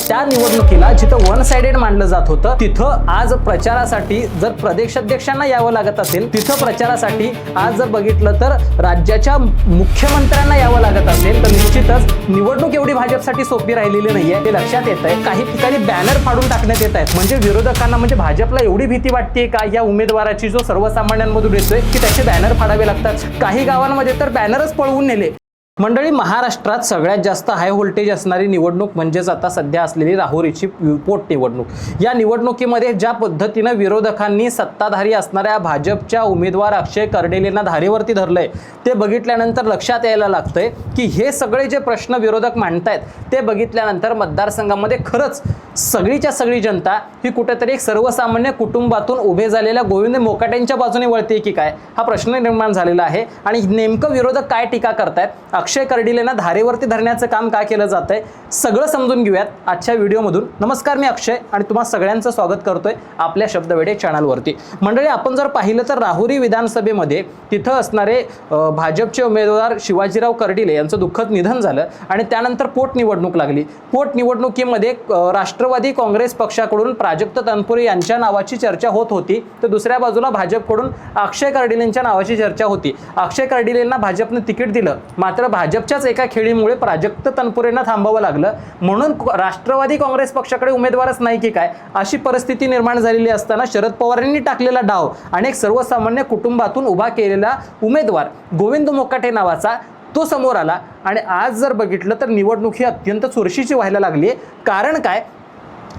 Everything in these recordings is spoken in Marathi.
त्या निवडणुकीला जिथं वन साइडेड मानलं जात होतं तिथं आज प्रचारासाठी जर प्रदेशाध्यक्षांना यावं लागत असेल, तिथं प्रचारासाठी आज जर बघितलं तर राज्याच्या मुख्यमंत्र्यांना यावं लागत असेल, तर निश्चितच निवडणूक एवढी भाजपसाठी सोपी राहिलेली नाहीये हे लक्षात येत आहे। काही ठिकाणी बॅनर फाडून टाकण्यात येत आहेत, म्हणजे विरोधकांना म्हणजे भाजपला एवढी भीती वाटते का या उमेदवाराची जो सर्वसामान्यांमधून येतोय की त्याचे बॅनर फाडावे लागतात। काही गावांमध्ये तर बॅनरच पळवून नेले। मंडळी, महाराष्ट्रात सगळ्यात जास्त हाय व्होल्टेज असणारी निवडणूक म्हणजेच आता सध्या असलेली राहुरीची पोटनिवडणूक। या निवडणुकीमध्ये ज्या पद्धतीनं विरोधकांनी सत्ताधारी असणाऱ्या भाजपच्या उमेदवार अक्षय कर्डिलेंना धारेवरती धरलंय ते बघितल्यानंतर लक्षात यायला लागतंय की हे सगळे जे प्रश्न विरोधक मांडतायत ते बघितल्यानंतर मतदारसंघामध्ये खरंच सगळीच्या सगळी जनता ही कुठेतरी एक सर्वसामान्य कुटुंबातून उभे झालेल्या गोविंद मोकाटेंच्या बाजूने वळते की काय हा प्रश्न निर्माण झालेला आहे। आणि नेमकं विरोधक काय टीका करतायत, अक्षय कर्डिलेंना धारेवरती धरण्याचं काम काय केलं जातंय, सगळं समजून घेऊयात आजच्या व्हिडिओमधून। नमस्कार, मी अक्षय आणि तुम्हा सगळ्यांचं स्वागत करतोय आपल्या शब्दवेडे चॅनलवरती। मंडळी, आपण जर पाहिलं तर राहुरी विधानसभेमध्ये तिथं असणारे भाजपचे उमेदवार शिवाजीराव कर्डिले यांचं दुःखद निधन झालं आणि त्यानंतर पोटनिवडणूक लागली। पोटनिवडणुकीमध्ये राष्ट्रवादी काँग्रेस पक्षाकडून प्राजक्त तनपुरे यांच्या नावाची चर्चा होत होती, तर दुसऱ्या बाजूला भाजपकडून अक्षय कर्डिलेंच्या नावाची चर्चा होती। अक्षय कर्डिलेंना भाजपने तिकीट दिलं, मात्र भाजपच्याच एका खेळीमुळे प्राजक्त तनपुरेंना थांबावं लागलं, म्हणून राष्ट्रवादी काँग्रेस पक्षाकडे उमेदवारच नाही की काय अशी परिस्थिती निर्माण झालेली असताना शरद पवारांनी टाकलेला डाव अनेक सर्वसामान्य कुटुंबातून उभा केलेला उमेदवार गोविंद मोकाटे नावाचा तो समोर आला। आणि आज जर बघितलं तर निवडणूक ही अत्यंत चुरशीची व्हायला लागली आहे। कारण काय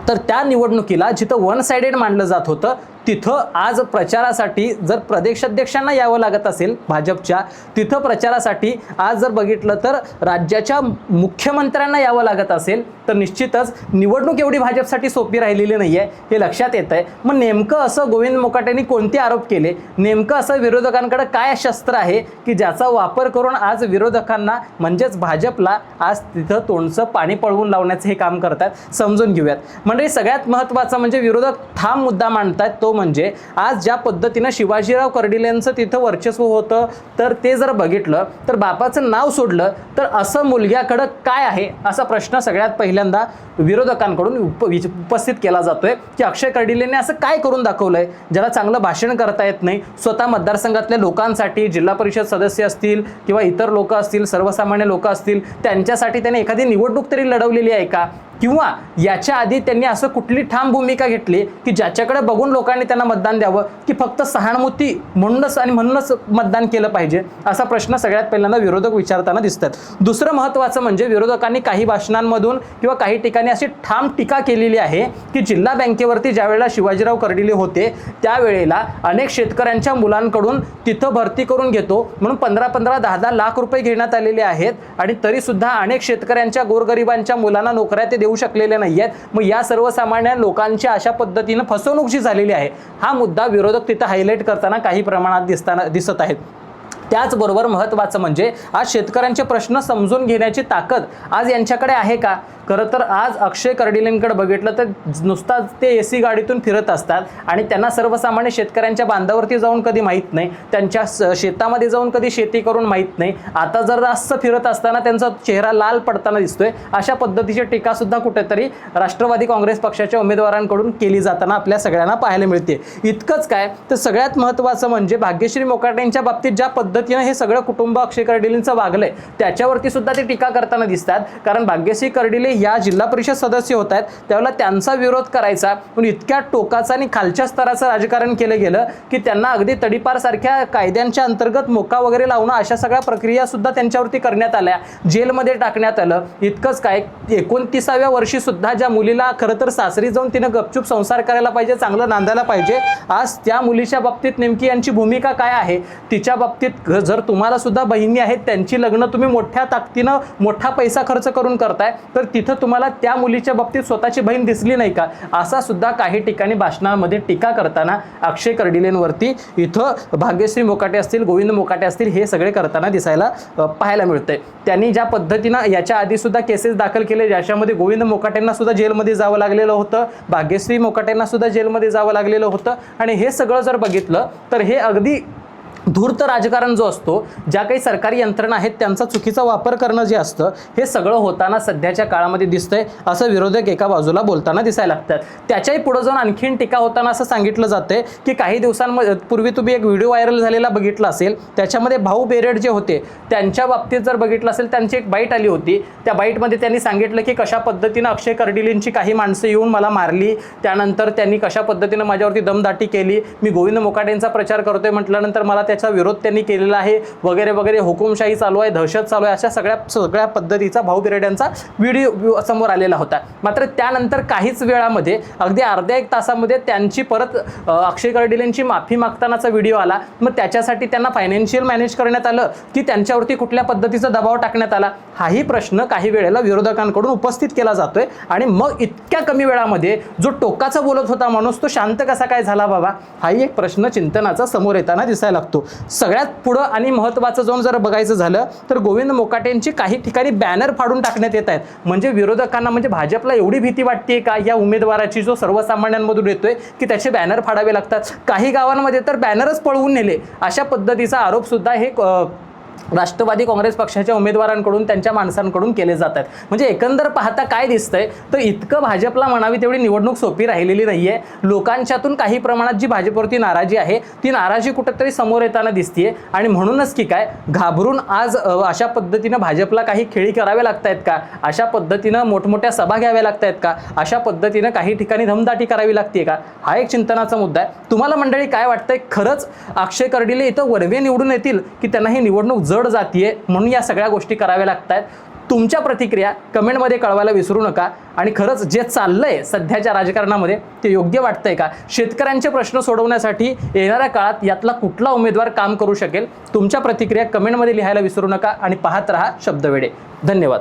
तर त्या निवडणुकीला जिथं वन साइडेड मानलं जात होतं तिथं आज प्रचारासाठी जर प्रदेशाध्यक्षांना यावं लागत असेल भाजपच्या, तिथं प्रचारासाठी आज जर बघितलं तर राज्याच्या मुख्यमंत्र्यांना यावं लागत असेल, तर निश्चितच निवडणूक एवढी भाजपसाठी सोपी राहिलेली नाहीये हे लक्षात येत आहे। मग नेमकं असं गोविंद मोकाटेंनी कोणते आरोप केले, नेमकं असं विरोधकांकडे काय शस्त्र आहे की ज्याचा वापर करून आज विरोधकांना म्हणजेच भाजपला आज तिथं तोंडचं पाणी पळवून लावण्याचं हे काम करतात, समजून घेऊयात। म्हणजे सगळ्यात महत्त्वाचं म्हणजे विरोधक ठाम मुद्दा मांडतात तो म्हणजे आज ज्या पद्धतीनं शिवाजीराव कर्डिलेंचं तिथं वर्चस्व होतं तर ते जर बघितलं तर बापाचं नाव सोडलं तर असं मुलग्याकडं काय आहे असा प्रश्न सगळ्यात पहिल्यांदा विरोधकांकडून उपस्थित केला जातोय की अक्षय कर्डिलेंनी असं काय करून दाखवलंय ज्याला चांगलं भाषण करता येत नाही, स्वतः मतदारसंघातल्या लोकांसाठी जिल्हा परिषद सदस्य असतील किंवा इतर लोक असतील, सर्वसामान्य लोक असतील, त्यांच्यासाठी त्याने एखादी निवडणूक तरी लढवलेली आहे का, किंवा याच्या आधी त्यांनी असं कुठली ठाम भूमिका घेतली की ज्याच्याकडे बघून लोकांनी त्यांना मतदान द्यावं की फक्त सहानुभूती म्हणूनच मतदान केलं पाहिजे असा प्रश्न सगळ्यात पहिल्यांदा विरोधक विचारताना दिसतात। दुसरं महत्त्वाचं म्हणजे विरोधकांनी काही भाषणांमधून किंवा काही ठिकाणी अशी ठाम टीका केलेली आहे की जिल्हा बँकेवरती ज्यावेळेला शिवाजीराव कर्डिले होते त्यावेळेला अनेक शेतकऱ्यांच्या मुलांकडून तिथं भरती करून घेतो म्हणून 15-15, 10-10 लाख रुपये घेण्यात आलेले आहेत आणि तरी सुद्धा अनेक शेतकऱ्यांच्या गोरगरिबांच्या मुलांना नोकऱ्या ते देऊ शकलेले नाहीयेत। मग या सर्वसामान्य लोकांची अशा पद्धतीनं फसवणूक जी झालेली आहे हा मुद्दा विरोधक तिथं हायलाइट करताना काही प्रमाणात दिसत आहेत। त्याचबरोबर महत्त्वाचं म्हणजे आज शेतकऱ्यांचे प्रश्न समजून घेण्याची ताकद आज यांच्याकडे आहे का? खरं तर आज अक्षय कर्डिलेंकडे बघितलं तर नुसता ते एसी गाडीतून फिरत असतात आणि त्यांना सर्वसामान्य शेतकऱ्यांच्या बांधावरती जाऊन कधी माहीत नाही, त्यांच्या शेतामध्ये जाऊन कधी शेती करून माहीत नाही। आता जर जास्त फिरत असताना त्यांचा चेहरा लाल पडताना दिसतोय। अशा पद्धतीची टीका सुद्धा कुठेतरी राष्ट्रवादी काँग्रेस पक्षाच्या उमेदवारांकडून केली जाताना आपल्या सगळ्यांना पाहायला मिळते। इतकंच काय तर सगळ्यात महत्त्वाचं म्हणजे भाग्यश्री मोकाटेंच्या बाबतीत ज्या पद्धतीने हे सगळं कुटुंब अक्षय कर्डिलेंचं वागलंय त्याच्यावरती सुद्धा ते टीका करताना दिसतात। कारण भाग्यश्री कर्डिले या जिल्हा परिषद सदस्य होत आहेत त्यावेळेला त्यांचा विरोध करायचा पण इतक्या टोकाचं आणि खालच्या स्तराचं राजकारण केलं गेलं की त्यांना अगदी तडीपार सारख्या कायद्यांच्या अंतर्गत मोका वगैरे लावणं अशा सगळ्या प्रक्रिया सुद्धा त्यांच्यावरती करण्यात आल्या, जेलमध्ये टाकण्यात आलं। इतकंच काय 29व्या वर्षी सुद्धा ज्या मुलीला खरं तर सासरी जाऊन तिनं गपचूप संसार करायला पाहिजे, चांगलं नांदायला पाहिजे, आज त्या मुलीच्या बाबतीत नेमकी यांची भूमिका काय आहे? तिच्या बाबतीत जर तुम्हाला सुद्धा बहिणी आहेत त्यांची लग्न तुम्ही मोठ्या ताकदीनं मोठा पैसा खर्च करून करताय तर तिथं तुम्हाला त्या मुलीच्या बाबतीत स्वतःची बहीण दिसली नाही का असा सुद्धा काही ठिकाणी भाषणामध्ये टीका करताना अक्षय कर्डिलेंवरती इथं भाग्यश्री मोकाटे असतील, गोविंद मोकाटे असतील हे सगळे करताना दिसायला पाहायला मिळतंय। त्यांनी ज्या पद्धतीनं याच्या आधी सुद्धा केसेस दाखल केले ज्याच्यामध्ये गोविंद मोकाटेंना सुद्धा जेलमध्ये जावं लागलेलं होतं, भाग्यश्री मोकाटेंना सुद्धा जेलमध्ये जावं लागलेलं होतं आणि हे सगळं जर बघितलं तर हे अगदी धूर्त राजकारण जो असतो, ज्या काही सरकारी यंत्रणा आहेत त्यांचा चुकीचा वापर करणं जे असतं, हे सगळं होताना सध्याच्या काळामध्ये दिसतंय असं विरोधक एका बाजूला बोलताना दिसायला लागतात. त्याच्याही पुढे जाऊन आणखीन टीका होताना असं सांगितलं जातंय की काही दिवसांपूर्वी तुम्ही एक व्हिडिओ व्हायरल झालेला बघितला असेल, त्याच्यामध्ये भाऊ बेरेड जे होते त्यांच्या बाबतीत जर बघितलं असेल, त्यांची एक बाईट आली होती. त्या बाईटमध्ये त्यांनी सांगितलं की कशा पद्धतीनं अक्षय कर्डिलेंची काही माणसं येऊन मला मारली, त्यानंतर त्यांनी कशा पद्धतीनं माझ्यावरती दमदाटी केली, मी गोविंद मोकाटेंचा प्रचार करतोय म्हटल्यानंतर मला त्याचा विरोध त्यांनी केलेला आहे वगैरे वगैरे, हुकुमशाही चालू आहे, दहशत चालू आहे, अशा सगळ्या पद्धतीचा भाऊ बेरेड यांचा व्हिडिओ समोर आलेला होता. मात्र त्यानंतर काहीच वेळामध्ये अगदी अर्ध्या एक तासामध्ये त्यांची परत अक्षय कर्डिलेंची माफी मागतानाचा व्हिडिओ आला. मग त्याच्यासाठी त्यांना फायनान्शियल मॅनेज करण्यात आलं की त्यांच्यावरती कुठल्या पद्धतीचा दबाव टाकण्यात आला, हाही प्रश्न काही वेळेला विरोधकांकडून उपस्थित केला जातोय. आणि मग इतक्या कमी वेळामध्ये जो टोकाचा बोलत होता माणूस तो शांत कसा काय झाला बाबा, हाही एक प्रश्न चिंतनाचा समोर येताना दिसायला लागतो. सगळ्यात पुढं आणि महत्त्वाचं जाऊन जर बघायचं झालं तर गोविंद मोकाटेंची काही ठिकाणी बॅनर फाडून टाकण्यात येत आहेत. म्हणजे विरोधकांना, म्हणजे भाजपला एवढी भीती वाटते का या उमेदवाराची जो सर्वसामान्यांमधून येतोय की त्याचे बॅनर फाडावे लागतात. काही गावांमध्ये तर बॅनरच पळवून नेले, अशा पद्धतीचा आरोप सुद्धा हे राष्ट्रवादी काँग्रेस पक्षाच्या उमेदवारांकडून, त्यांच्या माणसांकडून केले जातात. म्हणजे एकंदर पाहता काय दिसतंय तर इतकं भाजपला म्हणावी तेवढी निवडणूक सोपी राहिलेली नाहीये. लोकांच्यातून काही प्रमाणात जी भाजपवरती नाराजी आहे ती नाराजी कुठेतरी समोर येताना दिसतीये. आणि म्हणूनच की काय घाबरून आज अशा पद्धतीनं भाजपला काही खेळी कराव्या लागतायत का, अशा पद्धतीनं मोठमोठ्या सभा घ्याव्या लागतायत का, अशा पद्धतीनं काही ठिकाणी धमदाटी करावी लागते का, हा एक चिंतनाचा मुद्दा आहे. तुम्हाला मंडळी काय वाटतंय, खरंच अक्षय कर्डिले इथं वर्वे निवडून येतील की त्यांना ही निवडणूक जड जातीये म्हणून या सगळ्या गोष्टी कराव्या लागतात? तुमच्या प्रतिक्रिया कमेंटमध्ये कळवायला विसरू नका. आणि खरंच जे चाललंय सध्याच्या राजकारणामध्ये ते योग्य वाटतंय का? शेतकऱ्यांचे प्रश्न सोडवण्यासाठी येणाऱ्या काळात यातला कुठला उमेदवार काम करू शकेल? तुमच्या प्रतिक्रिया कमेंटमध्ये लिहायला विसरू नका आणि पाहत रहा शब्दवेडे. धन्यवाद.